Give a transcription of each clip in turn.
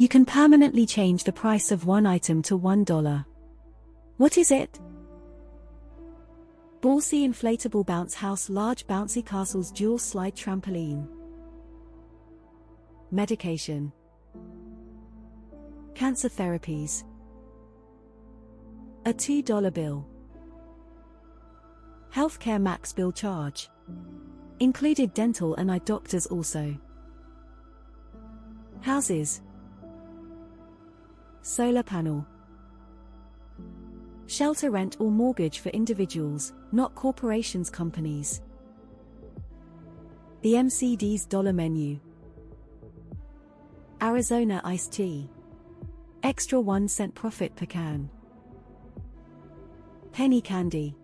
You can permanently change the price of one item to $1. What is it? Ballsy inflatable bounce house, large bouncy castles, dual slide trampoline. Medication. Cancer therapies. A $2 bill. Healthcare max bill charge. Included dental and eye doctors also. Houses. Solar panel. Shelter rent or mortgage for individuals, not corporations, companies. The MCD's dollar menu. Arizona iced tea. Extra 1 cent profit per can. Penny candy.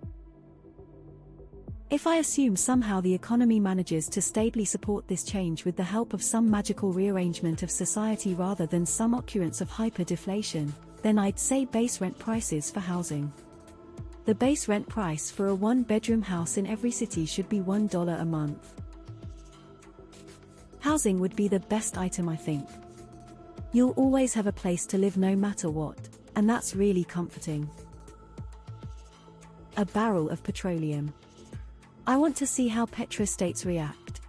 If I assume somehow the economy manages to stably support this change with the help of some magical rearrangement of society rather than some occurrence of hyperdeflation, then I'd say base rent prices for housing. The base rent price for a one-bedroom house in every city should be $1 a month. Housing would be the best item, I think. You'll always have a place to live no matter what, and that's really comforting. A barrel of petroleum. I want to see how petrostates react.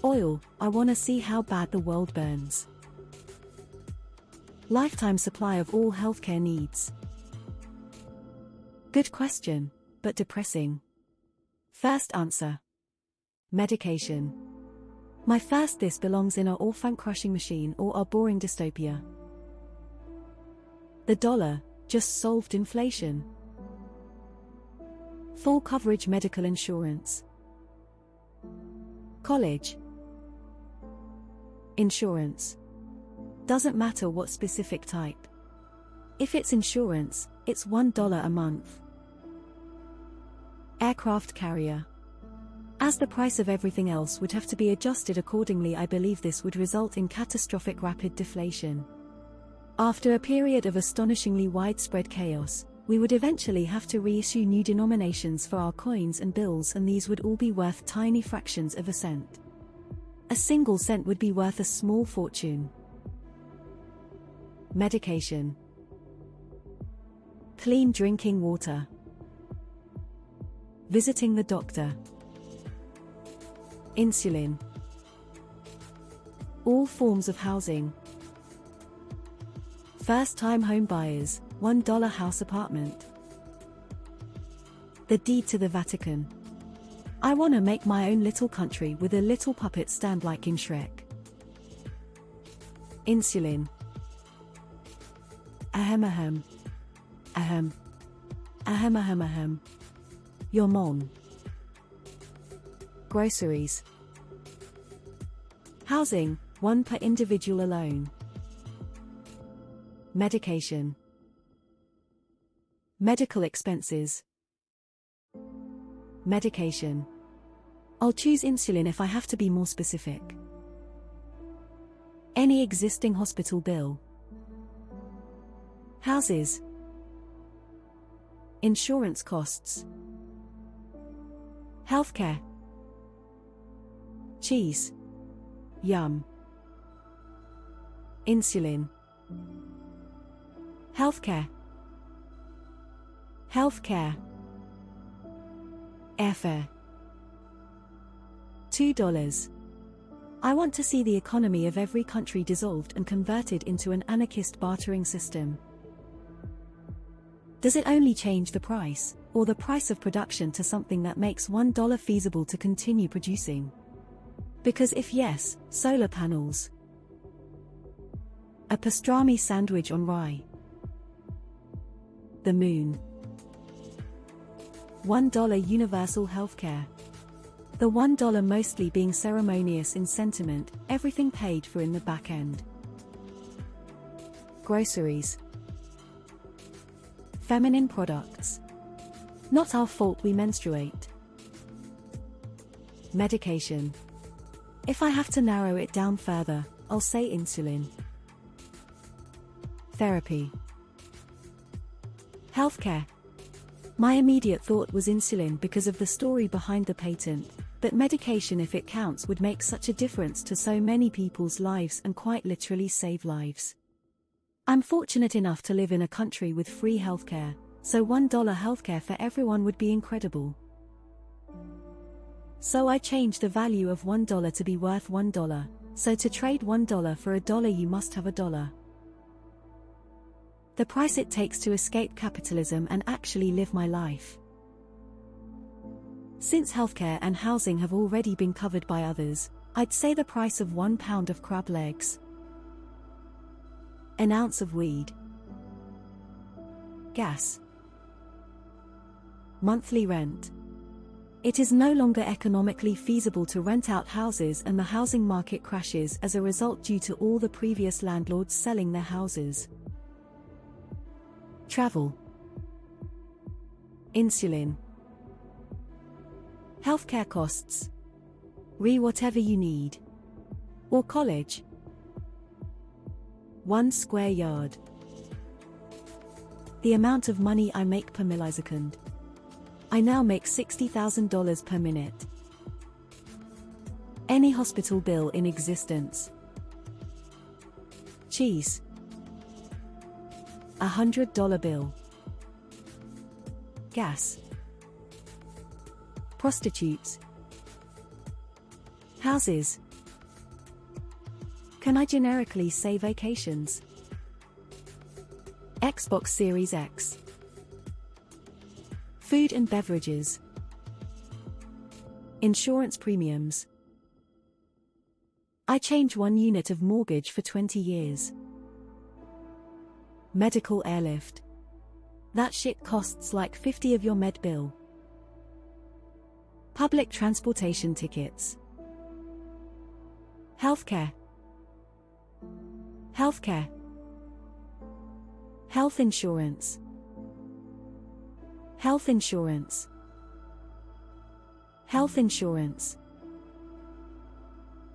Oil, I want to see how bad the world burns. Lifetime supply of all healthcare needs. Good question, but depressing. First answer. Medication. My first this belongs in our orphan crushing machine or our boring dystopia. The dollar just solved inflation. Full coverage medical insurance. College. Insurance. Doesn't matter what specific type. If it's insurance, it's $1 a month. Aircraft carrier. As the price of everything else would have to be adjusted accordingly, I believe this would result in catastrophic rapid deflation. After a period of astonishingly widespread chaos, we would eventually have to reissue new denominations for our coins and bills, and these would all be worth tiny fractions of a cent. A single cent would be worth a small fortune. Medication. Clean drinking water. Visiting the doctor. Insulin. All forms of housing. First-time home buyers, $1 house apartment. The deed to the Vatican. I want to make my own little country with a little puppet stand like in Shrek. Insulin. Ahem ahem. Ahem. Ahem ahem ahem. Your mom. Groceries. Housing, one per individual alone. Medication. Medical expenses. Medication. I'll choose insulin if I have to be more specific. Any existing hospital bill. Houses. Insurance costs. Healthcare. Cheese. Yum. Insulin. Healthcare. Healthcare. Airfare. $2. I want to see the economy of every country dissolved and converted into an anarchist bartering system. Does it only change the price, or the price of production, to something that makes $1 feasible to continue producing? Because if yes, solar panels. A pastrami sandwich on rye. The moon. $1 universal healthcare. The $1 mostly being ceremonious in sentiment, everything paid for in the back end. Groceries. Feminine products. Not our fault we menstruate. Medication. If I have to narrow it down further, I'll say insulin. Therapy. Healthcare. My immediate thought was insulin because of the story behind the patent, But medication, if it counts, would make such a difference to so many people's lives and quite literally save lives. I'm fortunate enough to live in a country with free healthcare, so $1 healthcare for everyone would be incredible. So I changed the value of $1 to be worth $1, so to trade $1 for $1 you must have $1. The price it takes to escape capitalism and actually live my life. Since healthcare and housing have already been covered by others, I'd say the price of 1 pound of crab legs, an ounce of weed, gas, monthly rent. It is no longer economically feasible to rent out houses, and the housing market crashes as a result due to all the previous landlords selling their houses. Travel, insulin, healthcare costs, whatever you need, or college. 1 square yard. The amount of money I make per millisecond. I now make $60,000 per minute. Any hospital bill in existence. Cheese. $100 bill. Gas. Prostitutes. Houses. Can I generically say vacations? Xbox Series X. Food and beverages. Insurance premiums. I change 1 unit of mortgage for 20 years. Medical airlift. That shit costs like 50 of your med bill. Public transportation tickets. Healthcare. Healthcare. Health insurance. Health insurance. Health insurance.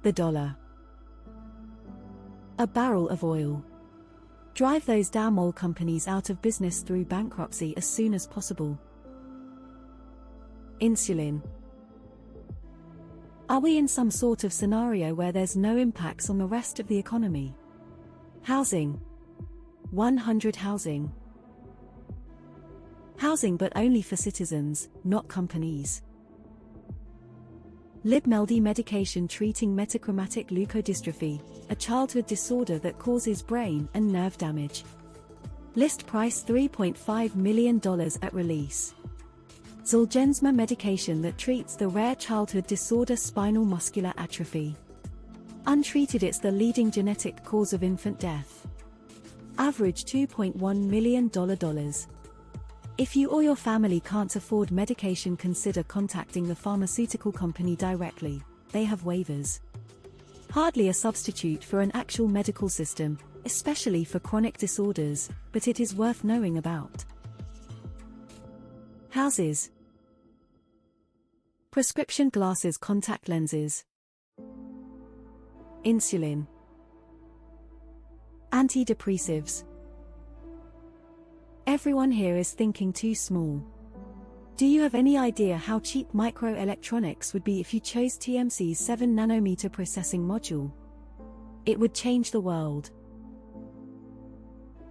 The dollar. A barrel of oil. Drive those damn oil companies out of business through bankruptcy as soon as possible. Insulin. Are we in some sort of scenario where there's no impacts on the rest of the economy? Housing. 100 housing. Housing, but only for citizens, not companies. Libmeldy medication treating metachromatic leukodystrophy, a childhood disorder that causes brain and nerve damage. List price $3.5 million at release. Zolgensma medication that treats the rare childhood disorder spinal muscular atrophy. Untreated, it's the leading genetic cause of infant death. Average $2.1 million. If you or your family can't afford medication, consider contacting the pharmaceutical company directly. They have waivers. Hardly a substitute for an actual medical system, especially for chronic disorders, but it is worth knowing about. Houses. Prescription glasses, contact lenses. Insulin. Antidepressives. Everyone here is thinking too small. Do you have any idea how cheap microelectronics would be if you chose TSMC's 7nm processing module? It would change the world.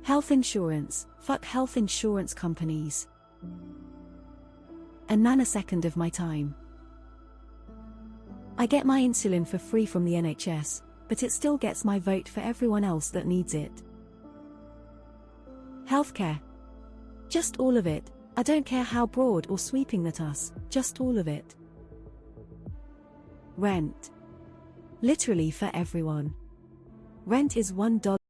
Health insurance. Fuck health insurance companies. A nanosecond of my time. I get my insulin for free from the NHS, but it still gets my vote for everyone else that needs it. Healthcare. Just all of it. I don't care how broad or sweeping that is, just all of it. Rent. Literally for everyone. Rent is $1.